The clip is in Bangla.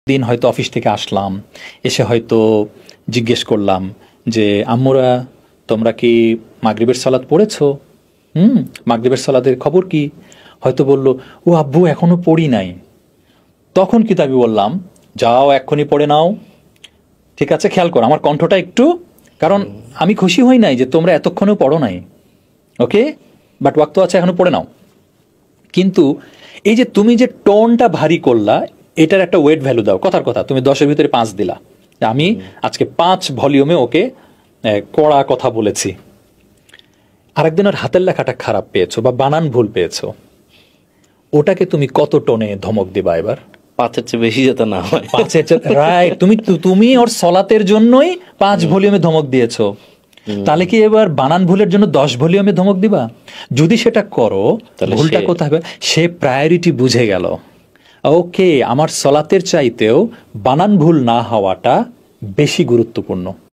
দিন হয়তো অফিস থেকে আসলাম, এসে হয়তো জিজ্ঞেস করলাম যে আম্মুরা তোমরা কি মাগরিবের সালাত পড়েছো? মাগরিবের সালাতের খবর কি? হয়তো বলল ও আব্বু এখনো পড়ি নাই। তখন কিন্তু আমি বললাম যাও এক্ষুনি পড়ে নাও। ঠিক আছে, খেয়াল করো আমার কণ্ঠটা একটু, কারণ আমি খুশি হই নাই যে তোমরা এতক্ষণেও পড়ো নাই। ওকে, বাট ওয়াক্ত আছে, এখনো পড়ে নাও। কিন্তু এই যে তুমি যে টোনটা ভারী করলা, এটার একটা ওয়েট ভ্যালু দাও। কথার কথা, তুমি 10-এর ভিতরে 5 দিলা। আমি আজকে 5 ভলিউমে ওকে কড়া কথা বলেছি। আরেকদিন ওর হাতের লেখাটা খারাপ পেয়েছো বা বানান ভুল পেয়েছো, ওটাকে তুমি কত টোনে ধমক দিবা এবার? 5-এর চেয়ে বেশি যাতে না হয়। 5-এর চেয়ে রাইট। তুমি ওর সলাতের জন্যই 5 ভলিউমে ধমক দিয়েছো, তাহলে কি এবার বানান ভুলের জন্য 10 ভলিউমে ধমক দিবা? যদি সেটা করো, ভুলটা কোথায় হবে? সে প্রায়োরিটি বুঝে গেল। ওকে, আমার সলাতের চাইতেও বানান ভুল না হওয়াটা বেশি গুরুত্বপূর্ণ।